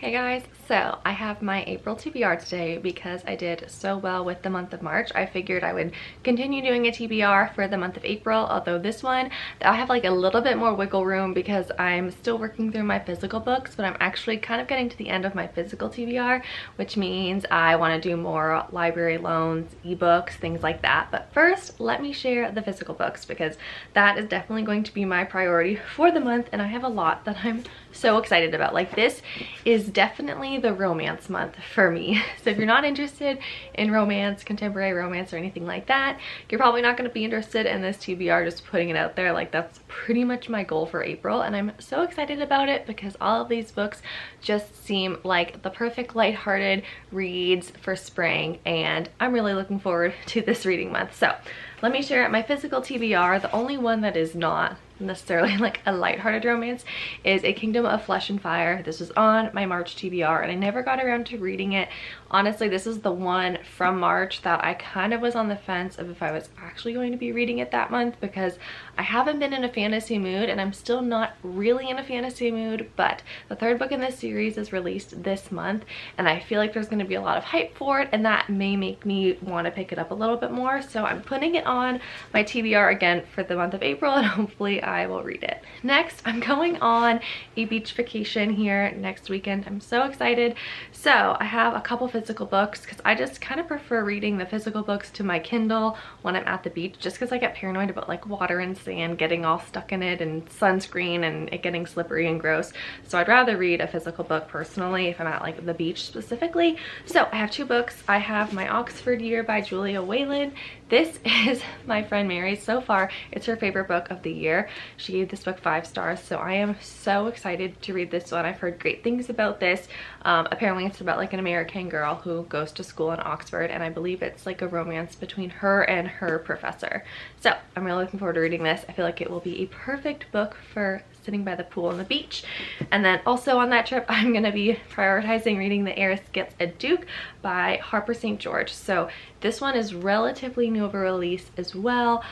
Hey guys, so I have my April TBR today because I did so well with the month of March. I figured I would continue doing a TBR for the month of April, although this one I have like a little bit more wiggle room because I'm still working through my physical books, but I'm actually kind of getting to the end of my physical TBR, which means I want to do more library loans, ebooks, things like that. But first, let me share the physical books because that is definitely going to be my priority for the month, and I have a lot that I'm so excited about. Like, this is definitely the romance month for me. So if you're not interested in romance, contemporary romance, or anything like that, you're probably not going to be interested in this TBR, just putting it out there. Like, that's pretty much my goal for April, and I'm so excited about it because all of these books just seem like the perfect lighthearted reads for spring, and I'm really looking forward to this reading month. So let me share my physical TBR. The only one that is not necessarily like a lighthearted romance is A Kingdom of Flesh and Fire. This was on my March TBR and I never got around to reading it. Honestly, this is the one from March that I kind of was on the fence of if I was actually going to be reading it that month, because I haven't been in a fantasy mood and I'm still not really in a fantasy mood, but the third book in this series is released this month and I feel like there's going to be a lot of hype for it, and that may make me want to pick it up a little bit more. So I'm putting it on my TBR again for the month of April, and hopefully I will read it. Next, I'm going on a beach vacation here next weekend. I'm so excited. So I have a couple physical books because I just kind of prefer reading the physical books to my Kindle when I'm at the beach, just because I get paranoid about like water and sand getting all stuck in it and sunscreen and it getting slippery and gross. So I'd rather read a physical book personally if I'm at like the beach specifically. So I have two books. I have My Oxford Year by Julia Whalen. This is my friend Mary's. So far, it's her favorite book of the year. She gave this book 5 stars, so I am so excited to read this one. I've heard great things about this. Apparently it's about like an American girl who goes to school in Oxford, and I believe it's like a romance between her and her professor. So I'm really looking forward to reading this. I feel like it will be a perfect book for sitting by the pool on the beach. And then also on that trip, I'm going to be prioritizing reading The Heiress Gets a Duke by Harper St. George. So this one is relatively new of a release as well.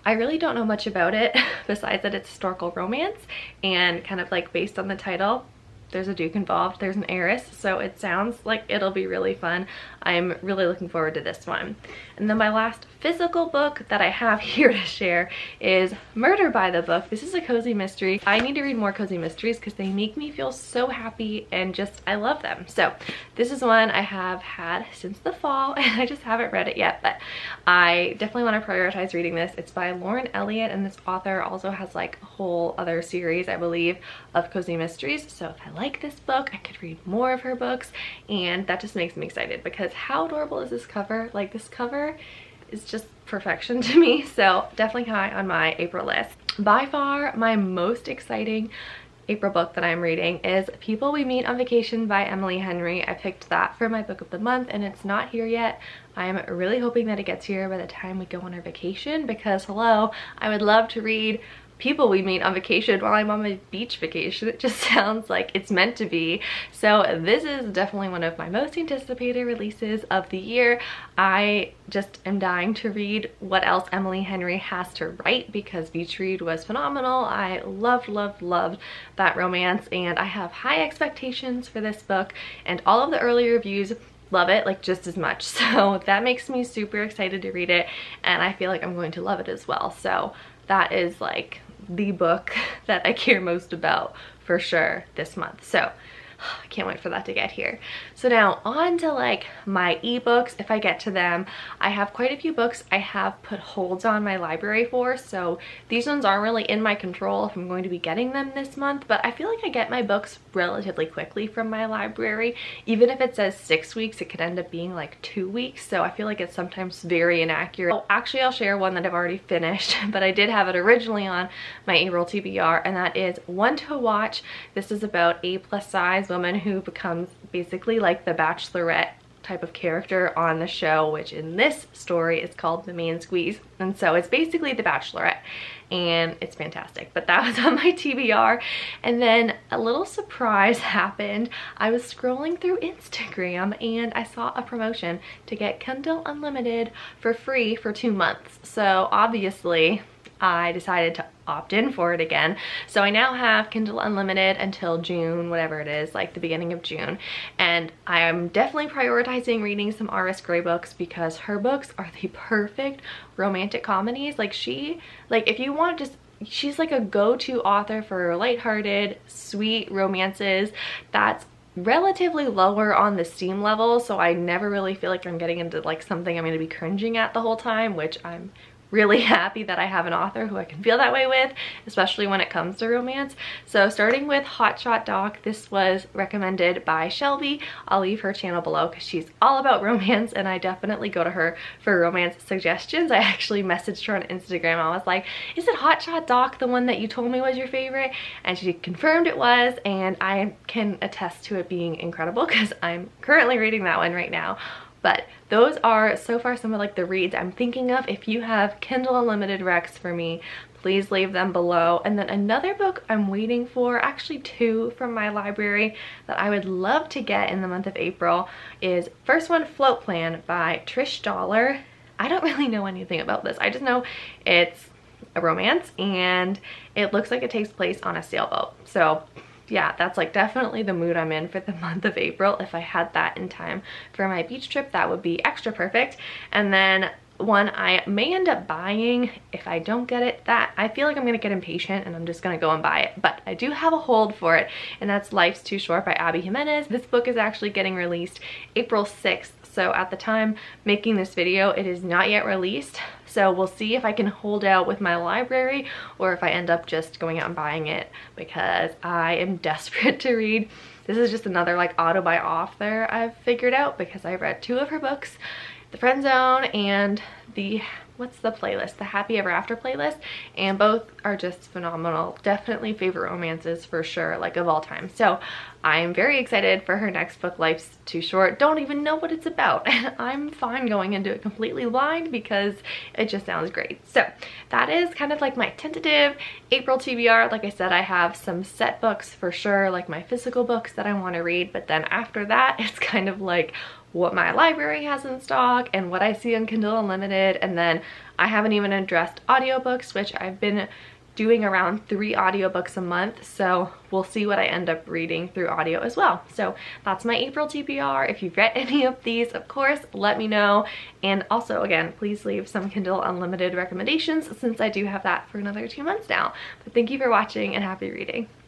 I really don't know much about it besides that it's historical romance and kind of like based on the title. There's a duke involved, there's an heiress, so it sounds like it'll be really fun. I'm really looking forward to this one. And then my last physical book that I have here to share is Murder by the Book. This is a cozy mystery. I need to read more cozy mysteries because they make me feel so happy and just, I love them. So this is one I have had since the fall and I just haven't read it yet, but I definitely want to prioritize reading this. It's by Lauren Elliott, and this author also has like a whole other series, I believe, of cozy mysteries. So if I like this book, I could read more of her books, and that just makes me excited because how adorable is this cover? Like, this cover is just perfection to me. So definitely high on my April list. By far my most exciting April book that I'm reading is People We Meet on Vacation by Emily Henry. I picked that for my book of the month and it's not here yet. I'm really hoping that it gets here by the time we go on our vacation, because hello, I would love to read People We Meet on Vacation while I'm on my beach vacation. It just sounds like it's meant to be. So this is definitely one of my most anticipated releases of the year. I just am dying to read what else Emily Henry has to write because Beach Read was phenomenal. I loved that romance, and I have high expectations for this book, and all of the early reviews love it like just as much. So that makes me super excited to read it, and I feel like I'm going to love it as well. So that is like the book that I care most about for sure this month. So I can't wait for that to get here. So now on to like my ebooks. If I get to them, I have quite a few books I have put holds on my library for, so these ones aren't really in my control if I'm going to be getting them this month, but I feel like I get my books relatively quickly from my library. Even if it says 6 weeks, it could end up being like 2 weeks, so I feel like it's sometimes very inaccurate. Oh, actually I'll share one that I've already finished, but I did have it originally on my April TBR, and that is One to Watch. This is about a plus size woman who becomes basically like the Bachelorette type of character on the show, which in this story is called The Main Squeeze. And so it's basically The Bachelorette, and it's fantastic. But that was on my TBR. And then a little surprise happened. I was scrolling through Instagram and I saw a promotion to get Kindle Unlimited for free for 2 months. So obviously I decided to opt in for it again. So I now have Kindle Unlimited until June, whatever it is, like the beginning of June. And I am definitely prioritizing reading some R.S. Gray books because her books are the perfect romantic comedies. Like if you want just, she's like a go-to author for lighthearted, sweet romances that's relatively lower on the steam level, so I never really feel like I'm getting into like something I'm going to be cringing at the whole time, which I'm really happy that I have an author who I can feel that way with, especially when it comes to romance. So starting with Hotshot Doc, this was recommended by Shelby. I'll leave her channel below because she's all about romance and I definitely go to her for romance suggestions. I actually messaged her on Instagram. I was like, is it Hotshot Doc, the one that you told me was your favorite? And she confirmed it was, and I can attest to it being incredible because I'm currently reading that one right now. But those are so far some of like the reads I'm thinking of. If you have Kindle Unlimited recs for me, please leave them below. And then another book I'm waiting for, actually two from my library that I would love to get in the month of April, is first one, Float Plan by Trish Dollar. I don't really know anything about this. I just know it's a romance and it looks like it takes place on a sailboat. So yeah, that's like definitely the mood I'm in for the month of April. If I had that in time for my beach trip, that would be extra perfect. And then one I may end up buying if I don't get it, that I feel like I'm gonna get impatient and I'm just gonna go and buy it, but I do have a hold for it, and that's Life's Too Short by Abby Jimenez. This book is actually getting released April 6th, so at the time making this video it is not yet released. So we'll see if I can hold out with my library or if I end up just going out and buying it because I am desperate to read. This is just another like auto-buy author I've figured out because I've read two of her books, The Friend Zone and the, what's the playlist? The Happy Ever After playlist, and both are just phenomenal. Definitely favorite romances for sure, like of all time. So I'm very excited for her next book, Life's Too Short. Don't even know what it's about. I'm fine going into it completely blind because it just sounds great. So that is kind of like my tentative April TBR. Like I said, I have some set books for sure, like my physical books that I want to read, but then after that it's kind of like what my library has in stock and what I see on Kindle Unlimited. And then I haven't even addressed audiobooks, which I've been doing around 3 audiobooks a month, so we'll see what I end up reading through audio as well. So that's my April TBR. If you've read any of these, of course, let me know. And also, again, please leave some Kindle Unlimited recommendations since I do have that for another 2 months now. But thank you for watching and happy reading.